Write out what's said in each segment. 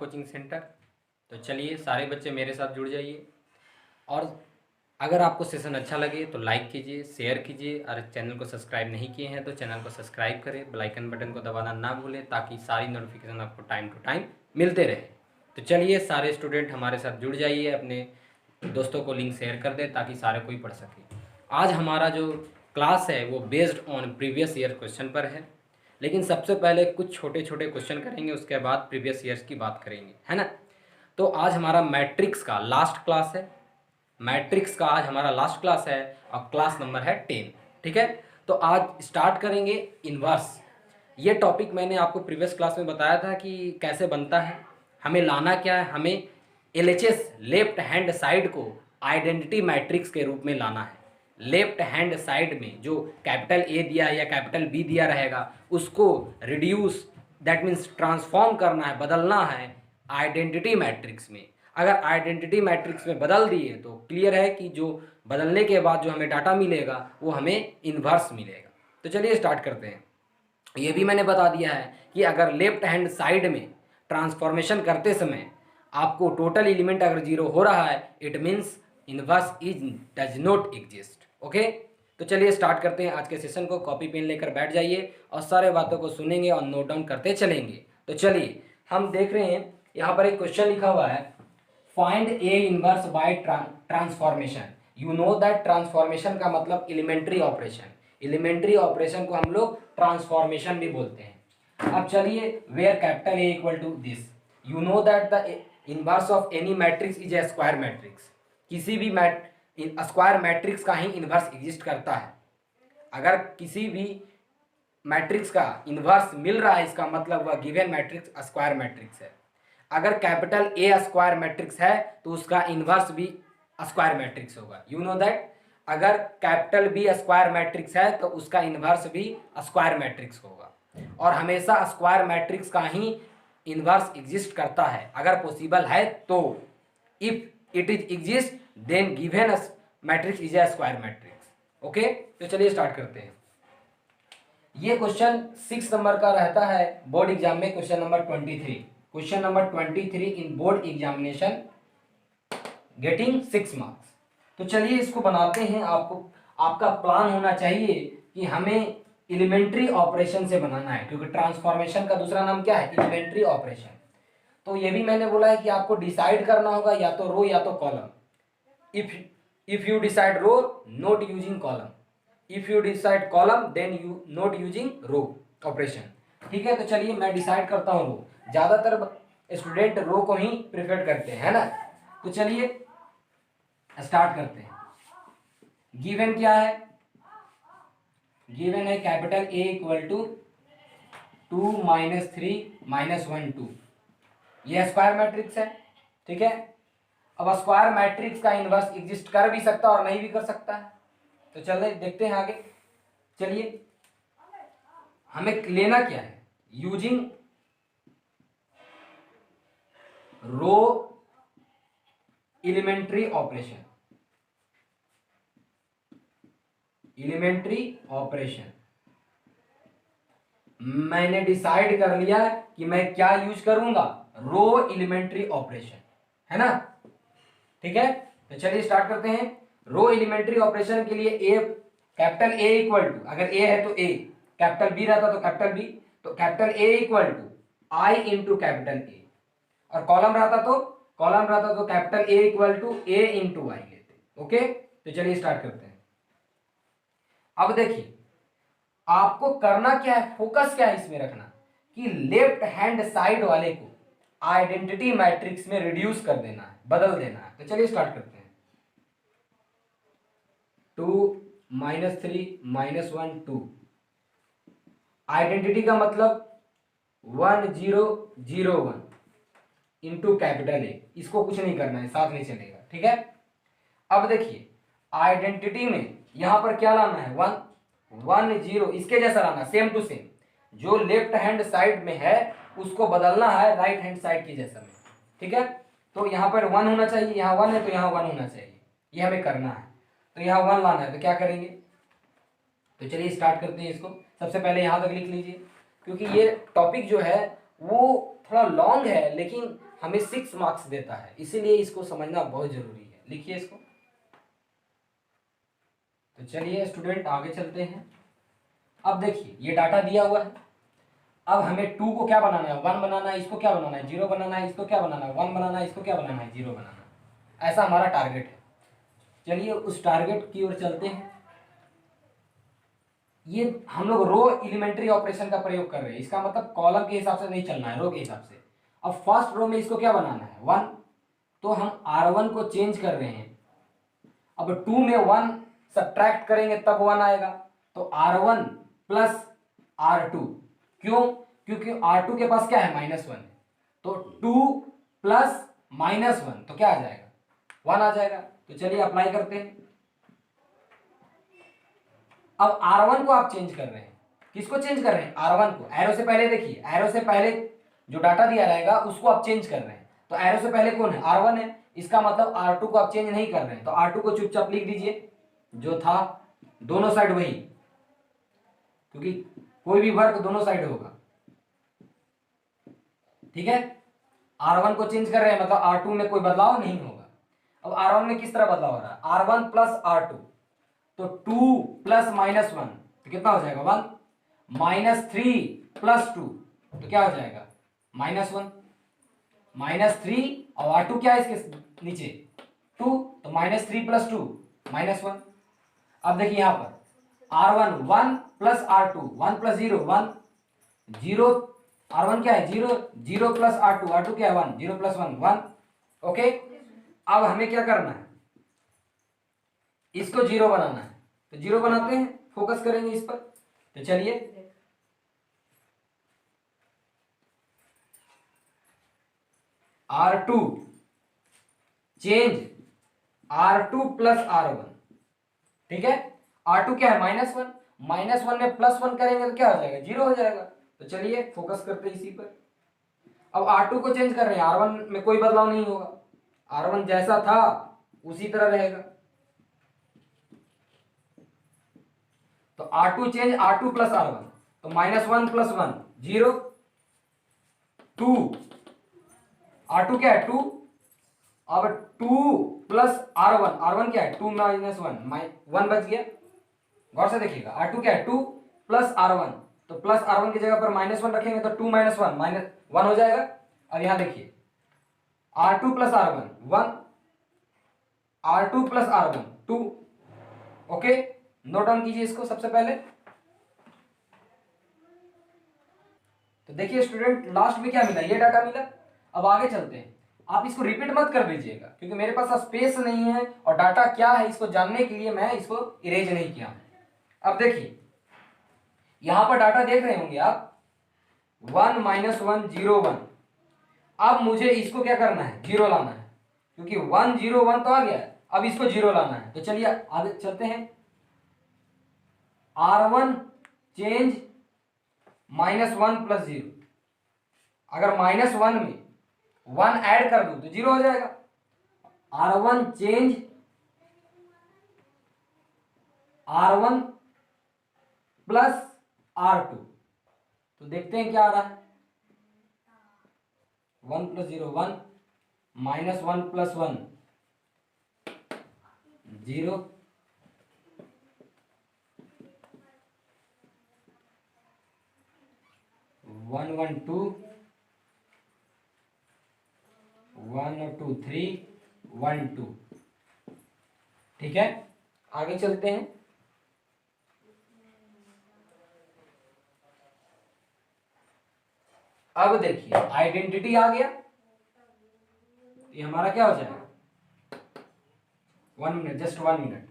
Coaching centre. तो चलिए सारे बच्चे मेरे साथ जुड़ जाइए, और अगर आपको सेशन अच्छा लगे तो लाइक कीजिए, शेयर कीजिए, और चैनल को सब्सक्राइब नहीं किए हैं तो चैनल को सब्सक्राइब करें, बेल आइकन बटन को दबाना ना भूलें ताकि सारी नोटिफिकेशन आपको टाइम टू टाइम मिलते रहे। तो चलिए सारे स्टूडेंट हमारे साथ जुड़ जाइए, अपने दोस्तों को लिंक शेयर कर दें ताकि सारे कोई पढ़ सके। आज हमारा जो क्लास है वो based on previous year question पर है, लेकिन सबसे पहले कुछ छोटे छोटे क्वेश्चन करेंगे, उसके बाद प्रीवियस ईयर्स की बात करेंगे, है ना। तो आज हमारा मैट्रिक्स का लास्ट क्लास है, मैट्रिक्स का आज हमारा लास्ट क्लास है और क्लास नंबर है 10। ठीक है, तो आज स्टार्ट करेंगे इन्वर्स। ये टॉपिक मैंने आपको प्रीवियस क्लास में बताया था कि कैसे बनता है, हमें लाना क्या है, हमें एलएचएस लेफ्ट हैंड साइड को आइडेंटिटी मैट्रिक्स के रूप में लाना है। लेफ्ट हैंड साइड में जो कैपिटल ए दिया या कैपिटल बी दिया रहेगा उसको रिड्यूस, दैट मीन्स ट्रांसफॉर्म करना है, बदलना है आइडेंटिटी मैट्रिक्स में। अगर आइडेंटिटी मैट्रिक्स में बदल दिए तो क्लियर है कि जो बदलने के बाद जो हमें डाटा मिलेगा वो हमें इन्वर्स मिलेगा। तो चलिए स्टार्ट करते हैं। ये भी मैंने बता दिया है कि अगर लेफ्ट हैंड साइड में ट्रांसफॉर्मेशन करते समय आपको टोटल एलिमेंट अगर जीरो हो रहा है, it means inverse is does not exist. Okay, तो चलिए स्टार्ट करते हैं आज के सेशन को। कॉपी पेन लेकर बैठ जाइए और सारे बातों को सुनेंगे और नोट डाउन करते चलेंगे। तो चलिए हम देख रहे हैं यहाँ पर एक क्वेश्चन लिखा हुआ है, find A inverse by transformation. You know that transformation का मतलब एलिमेंट्री ऑपरेशन, एलिमेंट्री ऑपरेशन को हम लोग ट्रांसफॉर्मेशन भी बोलते हैं। अब चलिए, where capital A equal to this, you know that the inverse of any matrix is a square matrix. किसी भी स्क्वायर मैट्रिक्स का ही इनवर्स एग्जिस्ट करता है। अगर किसी भी मैट्रिक्स का इनवर्स मिल रहा है इसका मतलब वह गिवन मैट्रिक्स स्क्वायर मैट्रिक्स है। अगर कैपिटल ए स्क्वायर मैट्रिक्स है तो उसका इनवर्स भी स्क्वायर मैट्रिक्स होगा। यू नो दैट अगर कैपिटल बी स्क्वायर मैट्रिक्स है तो उसका इनवर्स भी स्क्वायर मैट्रिक्स होगा, और हमेशा स्क्वायर मैट्रिक्स का ही इनवर्स एग्जिस्ट करता है अगर पॉसिबल है तो। If it is exist then given matrix is a square matrix. Okay, तो चलिए स्टार्ट करते हैं। ये क्वेश्चन 6 नंबर का रहता है बोर्ड एग्जाम में, क्वेश्चन नंबर 23, क्वेश्चन नंबर 23 इन बोर्ड एग्जामिनेशन गेटिंग 6 मार्क्स। तो चलिए इसको बनाते हैं। आपका प्लान होना चाहिए कि हमें एलिमेंट्री ऑपरेशन से बनाना है, क्योंकि ट्रांसफॉर्मेशन का दूसरा नाम क्या है, एलिमेंट्री ऑपरेशन। तो ये भी मैंने बोला है कि आपको डिसाइड करना होगा या तो रो या तो column. If you decide row, not using column. If you decide column then you not using row operation. ठीक है, तो चलिए मैं डिसाइड करता हूँ रो। ज्यादातर स्टूडेंट रो को ही प्रेफर करते हैं, है ना। तो चलिए स्टार्ट करते हैं। गिवन क्या है, गिवन है कैपिटल ए इक्वल टू 2 - 3 - 1 2। ये स्क्वायर मैट्रिक्स है। ठीक है, अब स्क्वायर मैट्रिक्स का इनवर्स एग्जिस्ट कर भी सकता है और नहीं भी कर सकता है। तो चलिए देखते हैं आगे। चलिए हमें लेना क्या है, यूजिंग रो एलिमेंट्री ऑपरेशन, एलिमेंट्री ऑपरेशन। मैंने डिसाइड कर लिया कि मैं क्या यूज करूंगा, रो एलिमेंट्री ऑपरेशन, है ना। ठीक है, तो चलिए स्टार्ट करते हैं। रो एलिमेंट्री ऑपरेशन के लिए A, capital A equal to, अगर ए है तो ए, कैपिटल बी रहता तो कैपिटल बी, तो capital A equal to I into capital A, और कॉलम रहता तो capital A equal to A into I लेते। ओके, तो चलिए स्टार्ट करते हैं। अब देखिए आपको करना क्या है, फोकस क्या है इसमें रखना कि लेफ्ट हैंड साइड वाले को आइडेंटिटी मैट्रिक्स में रिड्यूस कर देना है, बदल देना है। तो चलिए स्टार्ट करते हैं। 2 - 3 - 1 2। आइडेंटिटी का मतलब 1 0 0 1 इंटू कैपिटल ए। इसको कुछ नहीं करना है, साथ नहीं चलेगा। ठीक है, अब देखिए आइडेंटिटी में यहां पर क्या लाना है, 1 1 0, इसके जैसा लाना, सेम टू सेम। जो लेफ्ट हैंड साइड में है उसको बदलना है राइट हैंड साइड के जैसा में। ठीक है, तो यहाँ पर 1 होना चाहिए, यहाँ 1 है तो यहाँ 1 होना चाहिए, ये हमें करना है। तो यहाँ 1 लाना है, तो क्या करेंगे, तो चलिए स्टार्ट करते हैं इसको। सबसे पहले यहाँ तक लिख लीजिए, क्योंकि ये टॉपिक जो है वो थोड़ा लॉन्ग है लेकिन हमें 6 मार्क्स देता है, इसीलिए इसको समझना बहुत जरूरी है। लिखिए इसको। तो चलिए स्टूडेंट आगे चलते हैं। अब देखिए ये डाटा दिया हुआ है, अब हमें 2 को क्या बनाना है, 1 बनाना है, इसको क्या बनाना है, 0 बनाना है, इसको क्या बनाना है, 1 बनाना है, इसको क्या बनाना है, 0 बनाना है। ऐसा हमारा टारगेट है। चलिए उस टारगेट की ओर चलते हैं। ये हम लोग रो एलिमेंट्री ऑपरेशन का प्रयोग कर रहे हैं, इसका मतलब कॉलम के हिसाब से नहीं चलना है, रो के हिसाब से। अब फर्स्ट रो में इसको क्या बनाना है, 1, तो हम R1 को चेंज कर रहे हैं। अब 2 में 1 सब्ट्रैक्ट करेंगे तब 1 आएगा, तो R1 प्लस R2। क्यों? क्योंकि R2 के पास क्या है, -1, तो 2 प्लस -1 तो क्या आ जाएगा, 1 आ जाएगा। तो चलिए अप्लाई करते हैं। अब R1 को आप चेंज कर रहे हैं, किसको चेंज कर रहे हैं, R1 को। एरो से पहले देखिए, एरो से पहले जो डाटा दिया रहेगा उसको आप चेंज कर रहे हैं, तो एरो से पहले कौन है, R1 है। इसका मतलब R2 को आप चेंज नहीं कर रहे हैं, तो R2 को चुपचाप लिख दीजिए जो था, दोनों साइड वही, क्योंकि कोई भी वर्क दोनों साइड होगा। ठीक है, R1 को चेंज कर रहे हैं मतलब R2 में कोई बदलाव नहीं होगा। अब R1 में किस तरह बदलाव हो रहा है, R1 प्लस R2, तो 2 प्लस -1 तो कितना हो जाएगा, 1, -3 प्लस 2 तो क्या हो जाएगा, -1, -3 और R2 क्या है इसके नीचे 2, तो -3 प्लस 2 -1। अब देखिए यहां पर R1 1 plus R2 1 plus 0 1 0, R1 क्या है 0, 0 प्लस R2 R2 क्या है 1, 0 प्लस 1 1। ओके, अब हमें क्या करना है, इसको 0 बनाना है, तो 0 बनाते हैं, फोकस करेंगे इस पर। तो चलिए R2 change R2 plus R1। ठीक है, R2 क्या है -1, -1 में +1 करेंगे तो क्या हो जाएगा, 0 हो जाएगा। तो चलिए फोकस करते हैं इसी पर। अब R2 को चेंज कर रहे हैं, R1 में कोई बदलाव नहीं होगा, R1 जैसा था उसी तरह रहेगा। तो R2 change R2 plus R1, तो -1 प्लस 1 0, 2, R2 क्या है 2, अब 2 प्लस R1, R1 क्या है 2 माइनस 1 1 बच गया। गौर से देखिएगा, R2 क्या है 2 प्लस R1, तो प्लस R1 की जगह पर -1 रखेंगे तो 2 माइनस 1 -1 हो जाएगा। अब यहां देखिए R2 plus R1 1, R2 plus R1 2। Okay, note down कीजिए इसको सबसे पहले। तो देखिए स्टूडेंट लास्ट में क्या मिला, ये डाटा मिला। अब आगे चलते हैं, आप इसको रिपीट मत कर दीजिएगा क्योंकि मेरे पास स्पेस नहीं है और डाटा क्या है इसको जानने के लिए मैं इसको इरेज नहीं किया। अब देखिए यहां पर डाटा देख रहे होंगे आप 1 -1 0 1। अब मुझे इसको क्या करना है, 0 लाना है, क्योंकि 1 0 1 तो आ गया, अब इसको 0 लाना है। तो चलिए आगे चलते हैं। R1 चेंज -1 प्लस 0, अगर -1 में 1 ऐड कर दूं तो 0 हो जाएगा। R1 change R1 plus R2, तो देखते हैं क्या आ रहा है, 1 प्लस 0 1, -1 प्लस 1 0, 1 1 2 1 2 3 1 2। ठीक है, आगे चलते हैं। अब देखिए आइडेंटिटी आ गया, ये हमारा क्या हो जाएगा, 1 मिनट, जस्ट 1 मिनट।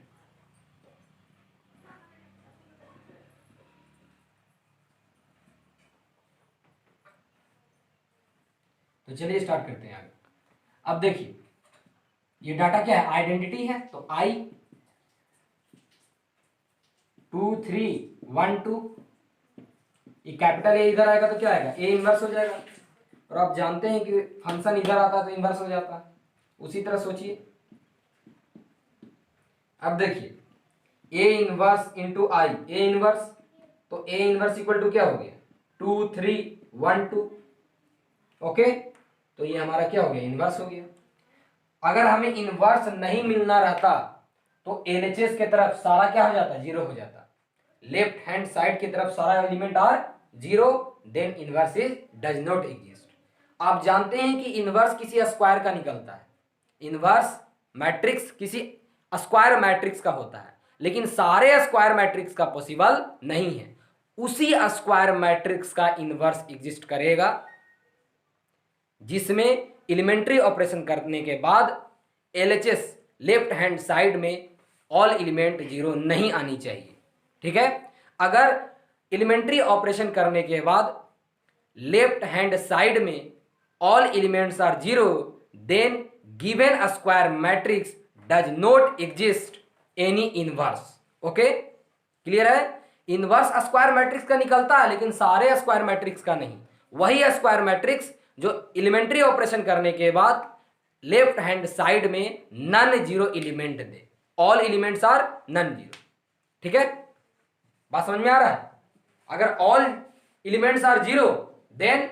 तो चलिए स्टार्ट करते हैं आगे। अब देखिए ये डाटा क्या है, आइडेंटिटी है, तो I 2 3 1 2, ये कैपिटल ए इधर आएगा तो क्या आएगा, ए इनवर्स हो जाएगा। और आप जानते हैं कि फंक्शन इधर आता है तो इनवर्स हो जाता है, उसी तरह सोचिए। अब देखिए A inverse into I, A inverse, तो ए इनवर्स इक्वल टू क्या हो गया 2 3 1 2। ओके, तो ये हमारा क्या हो गया, इनवर्स हो गया। अगर हमें इनवर्स नहीं मिलना रहता तो एलएचएस की तरफ सारा क्या हो जाता, जीरो हो जाता। लेफ्ट हैंड साइड की तरफ सारा element are zero, then inverse is does not exist. आप जानते हैं कि इनवर्स किसी स्क्वायर का निकलता है, इनवर्स मैट्रिक्स किसी स्क्वायर मैट्रिक्स का होता है, लेकिन सारे स्क्वायर मैट्रिक्स का पॉसिबल नहीं है। उसी स्क्वायर मैट्रिक्स का इनवर्स एग्जिस्ट करेगा जिसमें एलिमेंट्री ऑपरेशन करने के बाद एलएचएस लेफ्ट हैंड साइड में ऑल एलिमेंट जीरो नहीं आनी चाहिए। ठीक है, अगर एलिमेंट्री ऑपरेशन करने के बाद लेफ्ट हैंड साइड में all elements are zero, then given square matrix does not exist any inverse. Okay, clear है? इनवर्स स्क्वायर मैट्रिक्स का निकलता है लेकिन सारे स्क्वायर मैट्रिक्स का नहीं। वही स्क्वायर मैट्रिक्स जो एलिमेंट्री ऑपरेशन करने के बाद लेफ्ट हैंड साइड में नन जीरो एलिमेंट दे, all elements are non zero. ठीक है, बात समझ में आ रहा है? अगर all elements are zero then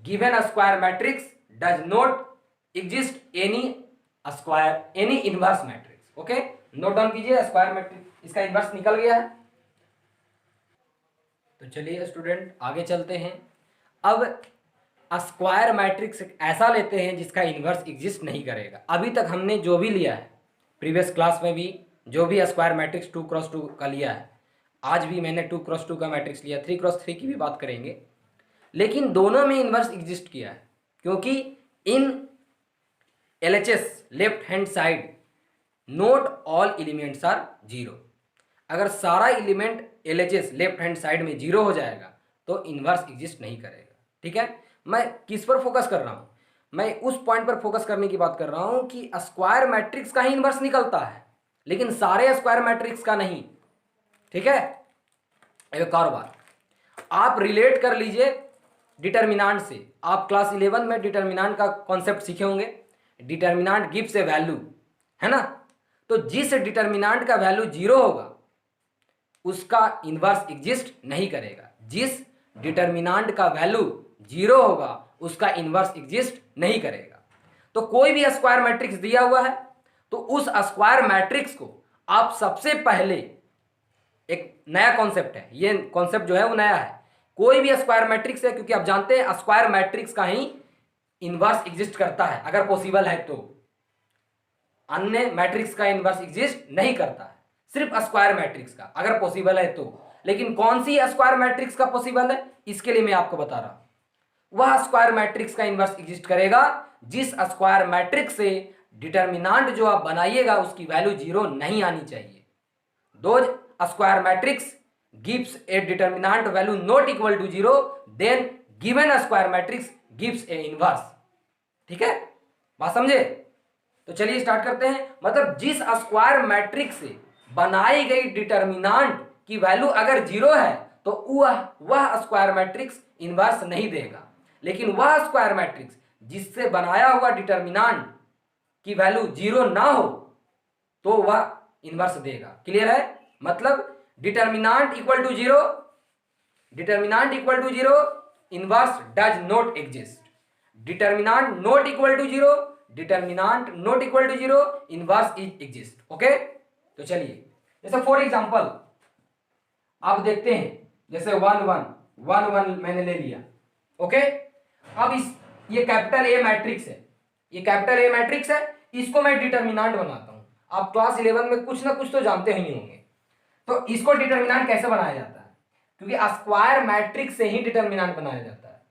given square matrix does not exist any square any inverse matrix. Okay, note down कीजिए, स्क्वायर मैट्रिक्स इसका इनवर्स निकल गया है। तो चलिए स्टूडेंट आगे चलते हैं। अब स्क्वायर मैट्रिक्स ऐसा लेते हैं जिसका इनवर्स एग्जिस्ट नहीं करेगा। अभी तक हमने जो भी लिया है प्रीवियस क्लास में भी जो भी स्क्वायर मैट्रिक्स 2x2 का लिया है, आज भी मैंने 2x2 का मैट्रिक्स लिया, 3x3 की भी बात करेंगे, लेकिन दोनों में इनवर्स एग्जिस्ट किया है क्योंकि in LHS left hand side not all elements are zero. अगर सारा element LHS left hand side में जीरो हो जाएगा तो इनवर्स एग्जिस्ट नहीं करेगा। ठीक है, मैं किस पर फोकस कर रहा हूं, मैं उस पॉइंट पर फोकस करने की बात कर रहा हूं कि स्क्वायर मैट्रिक्स का ही इनवर्स निकलता है लेकिन सारे स्क्वायर मैट्रिक्स का नहीं। ठीक है, एक और बात आप रिलेट कर लीजिए डिटर्मिनांट से। आप क्लास 11 में डिटर्मिनांट का कॉन्सेप्ट सीखे होंगे। डिटर्मिनांट गिव्स ए वैल्यू, है ना? तो जिस डिटर्मिनांट का वैल्यू जीरो होगा उसका इनवर्स एग्जिस्ट नहीं करेगा। जिस डिटर्मिनांट का वैल्यू जीरो होगा उसका इनवर्स एग्जिस्ट नहीं करेगा। तो कोई भी स्क्वायर मैट्रिक्स दिया हुआ है तो उस स्क्वायर मैट्रिक्स को आप सबसे पहले, एक नया कॉन्सेप्ट है, ये कॉन्सेप्ट जो है वो नया है, कोई भी स्क्वायर मैट्रिक्स है क्योंकि आप जानते हैं स्क्वायर मैट्रिक्स का ही इनवर्स एग्जिस्ट करता है अगर पॉसिबल है, तो अन्य मैट्रिक्स का इनवर्स एग्जिस्ट नहीं करता है, सिर्फ स्क्वायर मैट्रिक्स का अगर पॉसिबल है तो। लेकिन कौन सी स्क्वायर मैट्रिक्स का पॉसिबल है इसके लिए मैं आपको बता रहा हूं। वह स्क्वायर मैट्रिक्स का इनवर्स एग्जिस्ट करेगा जिस स्क्वायर मैट्रिक्स से डिटर्मिनांट जो आप बनाइएगा उसकी वैल्यू जीरो नहीं आनी चाहिए। दो square matrix gives a determinant value not equal to zero, then given square matrix gives a inverse. ठीक है, बात समझे? तो चलिए स्टार्ट करते हैं। मतलब जिस स्क्वायर मैट्रिक्स से बनाई गई डिटर्मिनांट की वैल्यू अगर जीरो है तो वह स्क्वायर मैट्रिक्स इनवर्स नहीं देगा, लेकिन वह स्क्वायर मैट्रिक्स जिससे बनाया हुआ डिटर्मिनांट की वैल्यू जीरो ना हो तो वह इनवर्स देगा। क्लियर है? मतलब determinant equal to zero, determinant equal to zero, inverse does not exist. Determinant not equal to zero, determinant not equal to zero, inverse is exist. Okay, तो चलिए जैसे फॉर एग्जांपल आप देखते हैं, जैसे 1 1 1 1 मैंने ले लिया। ओके, अब ये कैपिटल ए मैट्रिक्स है, ये कैपिटल ए मैट्रिक्स है, इसको मैं डिटर्मिनांट बनाता हूं। आप क्लास 11 में कुछ ना कुछ तो जानते ही होंगे। तो इसको डिटर्मिनांट कैसे बनाया जाता है? क्योंकि स्क्वायर मैट्रिक्स से ही डिटर्मिनांट बनाया जाता है।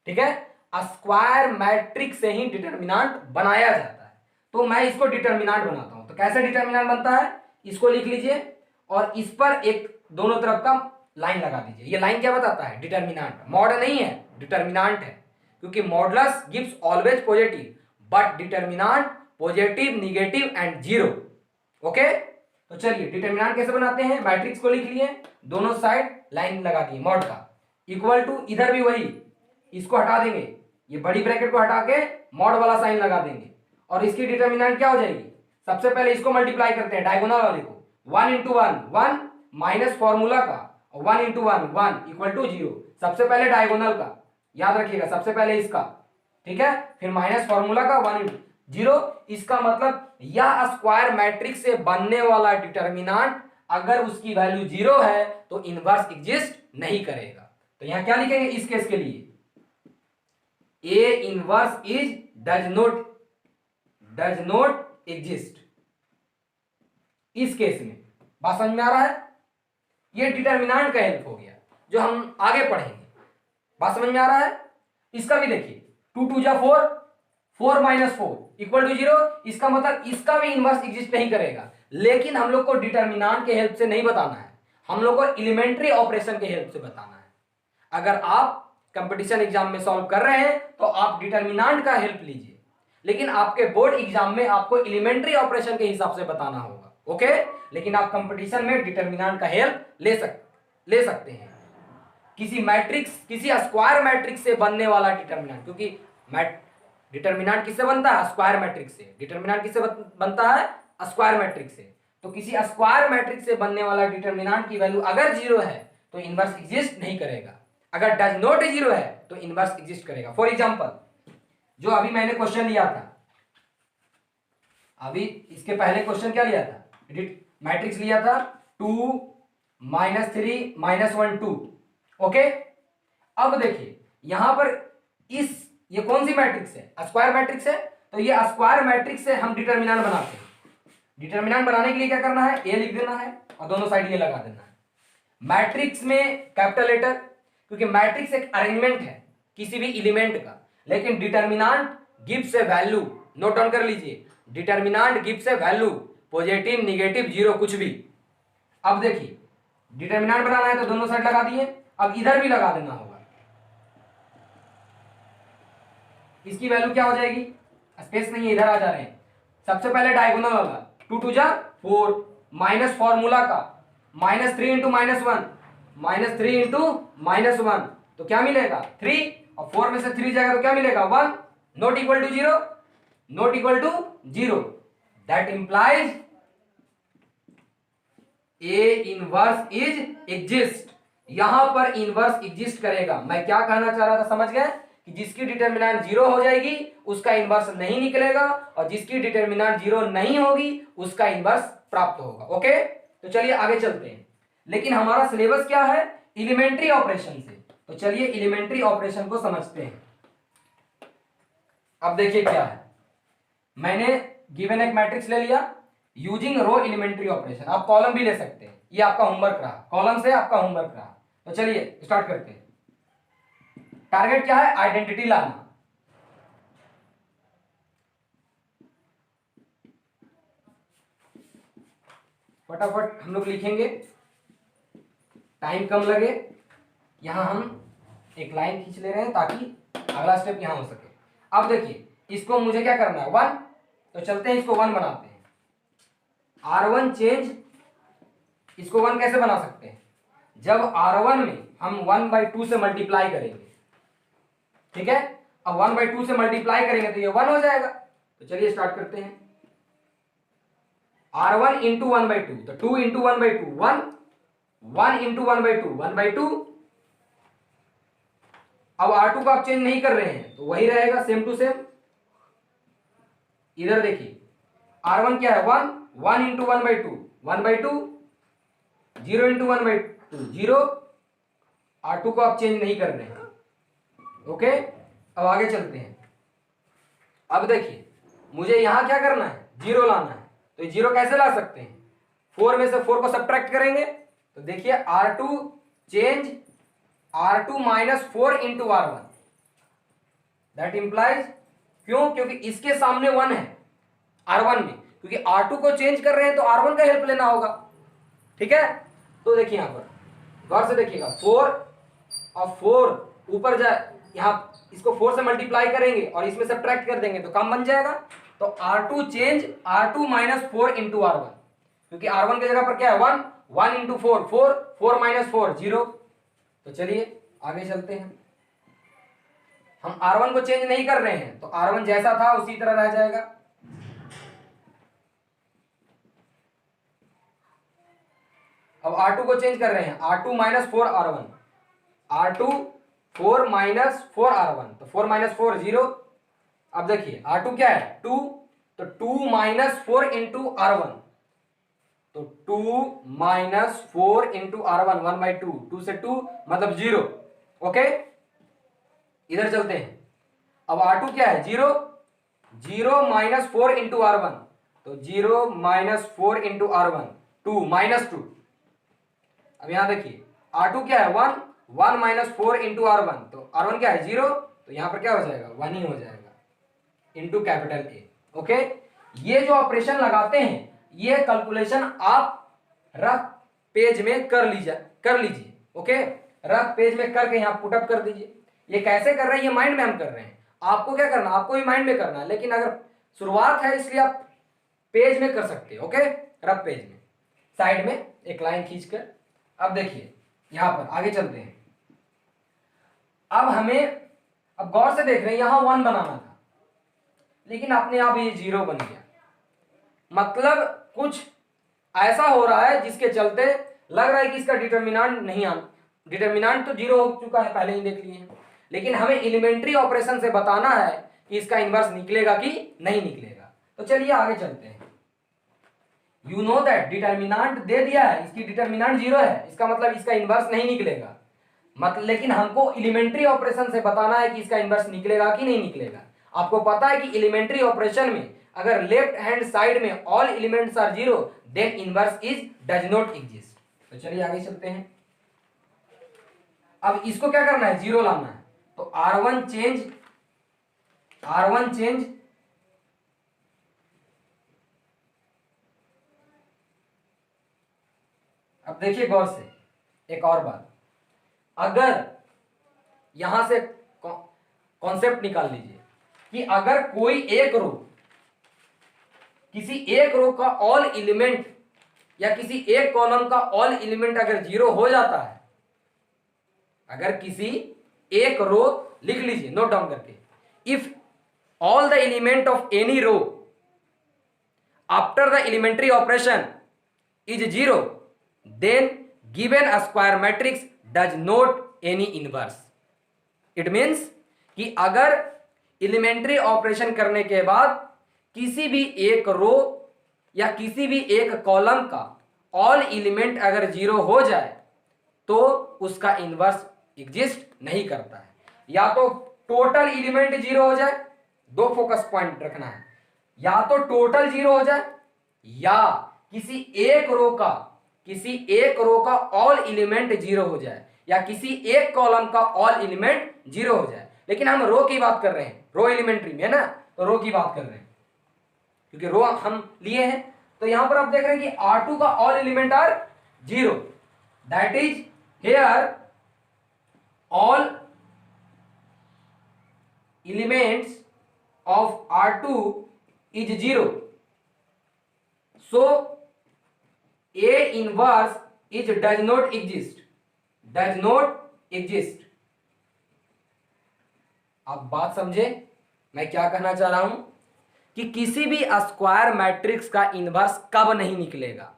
ठीक है, स्क्वायर मैट्रिक्स से ही डिटर्मिनांट बनाया जाता है। तो मैं इसको डिटर्मिनांट बनाता हूं। तो कैसे डिटर्मिनांट बनता है इसको लिख लीजिए और इस पर एक दोनों तरफ का लाइन लगा दीजिए। ये लाइन क्या बताता है? डिटर्मिनांट। मॉड नहीं है, डिटर्मिनांट है, क्योंकि modulus gives always positive but determinant positive, negative and zero. Okay, तो चलिए डिटर्मिनांट कैसे बनाते हैं? मैट्रिक्स को लिख लिए, दोनों साइड लाइन लगा दिए मॉड का, इक्वल टू, इधर भी वही, इसको हटा देंगे, ये बड़ी ब्रैकेट को हटा के मॉड वाला साइन लगा देंगे और इसकी डिटर्मिनेंट क्या हो जाएगी? सबसे पहले इसको मल्टीप्लाई करते हैं डायगोनल वाले को, 1 इंटू 1 1 माइनस फॉर्मूला का, और 1 इंटू 1 1 इक्वल टू 0। सबसे पहले डायगोनल का याद रखिएगा, सबसे पहले इसका, ठीक है, फिर माइनस फॉर्मूला का 1/0। इसका मतलब यह स्क्वायर मैट्रिक्स से बनने वाला डिटर्मिनेंट अगर उसकी वैल्यू 0 है तो इनवर्स एग्जिस्ट नहीं करेगा। तो यहां क्या लिखेंगे इस केस के लिए, ए inverse is does not exist. इस केस में बात समझ में आ रहा है, ये डिटर्मिनेंट का हेल्प हो गया जो हम आगे पढ़ेंगे। बात समझ में आ रहा है। इसका भी देखिए 2 2 जा 4, 4 - 4 = 0। इसका मतलब इसका भी इनवर्स एग्जिस्ट नहीं करेगा, लेकिन हम लोग को डिटर्मिनेंट के हेल्प से नहीं बताना है, हम लोग को एलिमेंट्री ऑपरेशन के हेल्प से बताना है। अगर आप कंपटीशन एग्जाम में सॉल्व कर रहे हैं तो आप डिटर्मिनेंट का हेल्प लीजिए, लेकिन आपके बोर्ड एग्जाम में आपको एलिमेंट्री ऑपरेशन के हिसाब से बताना होगा। ओके, लेकिन आप कंपटीशन में डिटर्मिनेंट का हेल्प ले सकते हैं। किसी मैट्रिक्स, किसी स्क्वायर मैट्रिक्स से बनने वाला डिटर्मिनेंट, क्योंकि डिटर्मिनेंट किससे बनता है, स्क्वायर मैट्रिक्स से। डिटर्मिनेंट किससे बनता है, स्क्वायर मैट्रिक्स से। तो किसी स्क्वायर मैट्रिक्स से बनने वाला डिटर्मिनेंट की वैल्यू अगर 0 है तो इनवर्स एग्जिस्ट नहीं करेगा, अगर डज नॉट 0 है तो इनवर्स एग्जिस्ट करेगा। फॉर एग्जांपल, जो अभी मैंने क्वेश्चन लिया था, अभी इसके पहले क्वेश्चन क्या लिया था, मैट्रिक्स लिया था 2 -3 -1 2। ओके, अब देखिए यहां पर ये कौन सी मैट्रिक्स है, स्क्वायर मैट्रिक्स है। तो ये स्क्वायर मैट्रिक्स से हम डिटर्मिनेंट बनाते हैं। डिटर्मिनेंट बनाने के लिए क्या करना है, ए लिख देना है और दोनों साइड ये लगा देना है। मैट्रिक्स में कैपिटल लेटर, क्योंकि मैट्रिक्स एक अरेंजमेंट है किसी भी एलिमेंट का, लेकिन डिटर्मिनेंट गिव्स ए वैल्यू। नोट डाउन कर लीजिए, डिटर्मिनेंट गिव्स ए वैल्यू, पॉजिटिव, नेगेटिव, 0, कुछ भी। अब देखिए डिटर्मिनेंट बनाना है तो दोनों साइड लगा दिए, अब इधर भी लगा देना होगा। इसकी वैल्यू क्या हो जाएगी, स्पेस नहीं है, इधर आ जा रहे हैं। सबसे पहले डायगोनल वाला 2 2 जा 4 माइनस फॉर्मूला का -3 × -1 -3 × -1, तो क्या मिलेगा 3, और 4 में से 3 जाएगा तो क्या मिलेगा 1, not equal to 0, not equal to 0। That implies a inverse is exist. यहां पर इनवर्स एग्जिस्ट करेगा। मैं क्या कहना चाह रहा था, समझ गए कि जिसकी डिटर्मिनेंट 0 हो जाएगी उसका इनवर्स नहीं निकलेगा, और जिसकी डिटर्मिनेंट 0 नहीं होगी उसका इनवर्स प्राप्त होगा। ओके, तो चलिए आगे चलते हैं। लेकिन हमारा सिलेबस क्या है, एलिमेंट्री ऑपरेशन से। तो चलिए एलिमेंट्री ऑपरेशन को समझते हैं। अब देखिए क्या है, मैंने गिवन एक मैट्रिक्स ले लिया यूजिंग रो एलिमेंट्री ऑपरेशन। आप कॉलम भी ले सकते हैं, ये आपका होमवर्क रहा, कॉलम से आपका होमवर्क रहा। तो चलिए स्टार्ट करते हैं। टारगेट क्या है, आइडेंटिटी लाना। फटाफट हम लोग लिखेंगे, टाइम कम लगे। यहां हम एक लाइन खींच ले रहे हैं ताकि अगला स्टेप यहां हो सके। अब देखिए इसको मुझे क्या करना है 1, तो चलते हैं इसको 1 बनाते हैं। R1 चेंज, इसको 1 कैसे बना सकते हैं, जब R1 में हम 1/2 से मल्टीप्लाई करेंगे। ठीक है, अब 1/2 से मल्टीप्लाई करेंगे तो ये 1 हो जाएगा। तो चलिए स्टार्ट करते हैं। R1 × 1/2, तो 2 × 1/2 1, 1 × 1/2 1/2। अब R2 को आप चेंज नहीं कर रहे हैं तो वही रहेगा सेम टू सेम। इधर देखिए R1 क्या है 1, 1 × 1/2 1/2, 0 × 1/2 0। R2 को आप चेंज नहीं कर रहे हैं। ओके, अब आगे चलते हैं। अब देखिए मुझे यहां क्या करना है, 0 लाना है। तो 0 कैसे ला सकते हैं, 4 में से 4 को सब्ट्रैक्ट करेंगे तो देखिए R2 change R2 - 4 × R1। That implies, क्यों, क्योंकि इसके सामने 1 है R1 में, क्योंकि R2 को चेंज कर रहे हैं तो R1 का हेल्प लेना होगा। ठीक है, तो देखिए यहां पर गौर से देखिएगा 4 और 4 ऊपर जाए, यहां इसको 4 से मल्टीप्लाई करेंगे और इसमें सब्ट्रैक्ट कर देंगे तो काम बन जाएगा। तो R2 चेंज R2 - 4 × R1, क्योंकि R1 की जगह पर क्या है 1, 1 × 4 4, 4 - 4 0। तो चलिए आगे चलते हैं। हम R1 को चेंज नहीं कर रहे हैं तो R1 जैसा था उसी तरह रह जाएगा। अब R2 को चेंज कर रहे हैं, R2 - 4 R1, R2 4 - 4 R1, तो 4 - 4 0, अब देखिए R2 क्या है 2, तो 2 माइनस 4 इंटू R1, तो 2 माइनस 4 इंटू R1, 1/2, 2 से 2 मतलब 0। ओके, इधर चलते हैं। अब R2 क्या है 0, 0 माइनस 4 इंटू R1, तो 0 माइनस 4 इंटू R1, 2 माइनस 2। अब यहां देखिए R2 क्या है 1, 1 माइनस 4 इंटू R1, तो R1 क्या है 0, तो यहां पर क्या हो जाएगा 1 ही हो जाएगा इंटू कैपिटल ए। ओके, ये जो ऑपरेशन लगाते हैं ये कैलकुलेशन आप रफ पेज में कर लीजिए। ओके, रफ पेज में करके यहां पुटअप कर दीजिए। ये कैसे कर रहे हैं, ये माइंड में हम कर रहे हैं, आपको क्या करना, आपको भी माइंड में करना है, लेकिन अगर शुरुआत है इसलिए आप पेज में कर सकते हैं। ओके, रफ पेज में साइड में एक लाइन खींचकर। अब देखिए यहां पर आगे चलते हैं। अब हमें, अब गौर से देख रहे हैं यहां 1 बनाना था, लेकिन अपने आप ये 0 बन गया। मतलब कुछ ऐसा हो रहा है जिसके चलते लग रहा है कि इसका डिटर्मिनेंट नहीं आना, डिटर्मिनेंट तो 0 हो चुका है, पहले ही देख लिए हैं, लेकिन हमें एलिमेंट्री ऑपरेशन से बताना है कि इसका इनवर्स निकलेगा कि नहीं निकलेगा। तो चलिए आगे चलते हैं। यू नो दैट डिटर्मिनेंट दे दिया है, इसकी डिटर्मिनेंट 0 है, इसका मतलब इसका इनवर्स नहीं निकलेगा। मतलब लेकिन हमको एलिमेंट्री ऑपरेशन से बताना है कि इसका इनवर्स निकलेगा कि नहीं निकलेगा। आपको पता है कि एलिमेंट्री ऑपरेशन में अगर लेफ्ट हैंड साइड में all elements are 0 then inverse is does not exist. तो चलिए आगे चलते हैं। अब इसको क्या करना है 0 लाना है, तो R1 चेंज, अब देखिए गौर से एक और बात, अगर यहां से कॉन्सेप्ट निकाल लीजिए कि अगर कोई एक रो, किसी एक रो का ऑल एलिमेंट या किसी एक कॉलम का ऑल एलिमेंट अगर 0 हो जाता है, अगर किसी एक रो, लिख लीजिए नोट डाउन करके, if all the element of any row after the elementary operation is 0 then given a square matrix does not any inverse. It means कि अगर एलिमेंट्री ऑपरेशन करने के बाद किसी भी एक रो या किसी भी एक कॉलम का ऑल एलिमेंट अगर 0 हो जाए तो उसका इनवर्स एग्जिस्ट नहीं करता है। या तो टोटल एलिमेंट 0 हो जाए, दो फोकस पॉइंट रखना है, या तो टोटल 0 हो जाए या किसी एक रो का ऑल एलिमेंट 0 हो जाए या किसी एक कॉलम का ऑल एलिमेंट 0 हो जाए। लेकिन हम रो की बात कर रहे हैं, रो एलिमेंट्री में है ना, तो रो की बात कर रहे हैं क्योंकि रो हम लिए हैं। तो यहां पर आप देख रहे हैं कि R2 का all element are 0, that is here all elements of R2 is 0, so A inverse is does not exist। आप बात समझे मैं क्या कहना चाह रहा हूं कि किसी भी स्क्वायर मैट्रिक्स का इनवर्स कब नहीं निकलेगा,